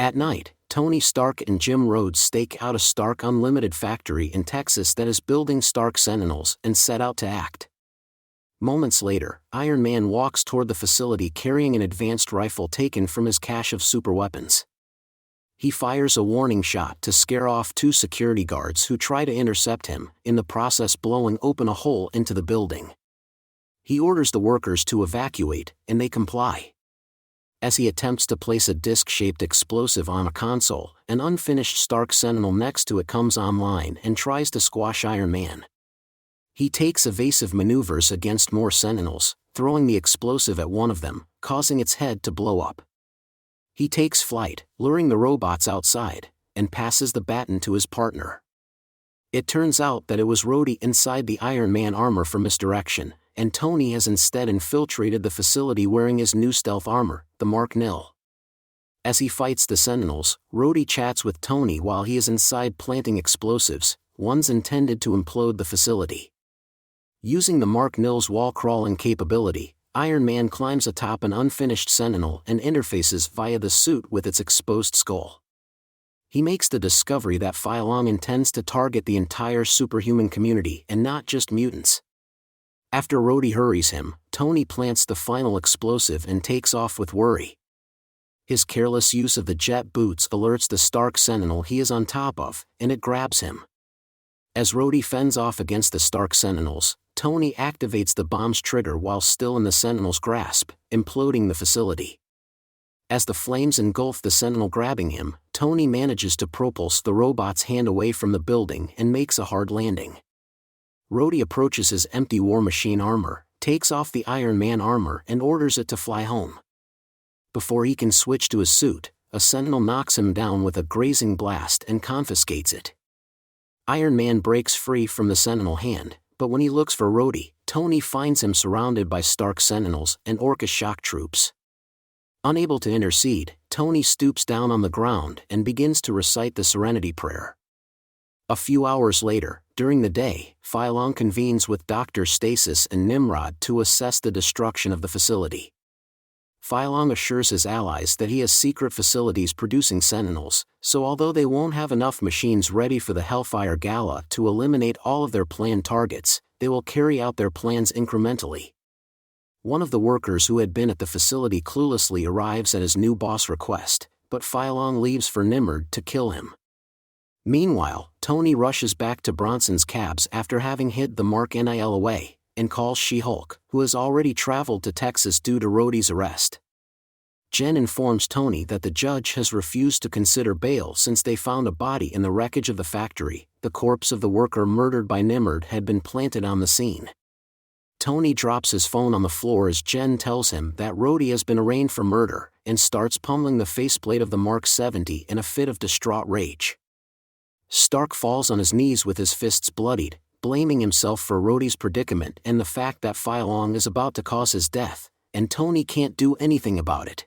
At night, Tony Stark and Jim Rhodes stake out a Stark Unlimited factory in Texas that is building Stark Sentinels and set out to act. Moments later, Iron Man walks toward the facility carrying an advanced rifle taken from his cache of superweapons. He fires a warning shot to scare off 2 security guards who try to intercept him, in the process blowing open a hole into the building. He orders the workers to evacuate, and they comply. As he attempts to place a disc-shaped explosive on a console, an unfinished Stark Sentinel next to it comes online and tries to squash Iron Man. He takes evasive maneuvers against more Sentinels, throwing the explosive at one of them, causing its head to blow up. He takes flight, luring the robots outside, and passes the baton to his partner. It turns out that it was Rhodey inside the Iron Man armor for misdirection, and Tony has instead infiltrated the facility wearing his new stealth armor, the Mark Nil. As he fights the Sentinels, Rhodey chats with Tony while he is inside planting explosives, ones intended to implode the facility. Using the Mark Nil's wall-crawling capability, Iron Man climbs atop an unfinished Sentinel and interfaces via the suit with its exposed skull. He makes the discovery that Phylong intends to target the entire superhuman community and not just mutants. After Rhodey hurries him, Tony plants the final explosive and takes off with worry. His careless use of the jet boots alerts the Stark Sentinel he is on top of, and it grabs him. As Rhodey fends off against the Stark Sentinels, Tony activates the bomb's trigger while still in the Sentinel's grasp, imploding the facility. As the flames engulf the Sentinel grabbing him, Tony manages to propulse the robot's hand away from the building and makes a hard landing. Rhodey approaches his empty War Machine armor, takes off the Iron Man armor and orders it to fly home. Before he can switch to his suit, a Sentinel knocks him down with a grazing blast and confiscates it. Iron Man breaks free from the Sentinel hand, but when he looks for Rhodey, Tony finds him surrounded by Stark Sentinels and Orca shock troops. Unable to intercede, Tony stoops down on the ground and begins to recite the Serenity Prayer. A few hours later, during the day, Phylong convenes with Dr. Stasis and Nimrod to assess the destruction of the facility. Phylong assures his allies that he has secret facilities producing Sentinels, so although they won't have enough machines ready for the Hellfire Gala to eliminate all of their planned targets, they will carry out their plans incrementally. One of the workers who had been at the facility cluelessly arrives at his new boss' request, but Phylong leaves for Nimrod to kill him. Meanwhile, Tony rushes back to Bronson's cabs after having hid the Mark Nil away, and calls She-Hulk, who has already traveled to Texas due to Rhodey's arrest. Jen informs Tony that the judge has refused to consider bail since they found a body in the wreckage of the factory. The corpse of the worker murdered by Nimrod had been planted on the scene. Tony drops his phone on the floor as Jen tells him that Rhodey has been arraigned for murder, and starts pummeling the faceplate of the Mark 70 in a fit of distraught rage. Stark falls on his knees with his fists bloodied, blaming himself for Rhodey's predicament and the fact that Phylong is about to cause his death, and Tony can't do anything about it.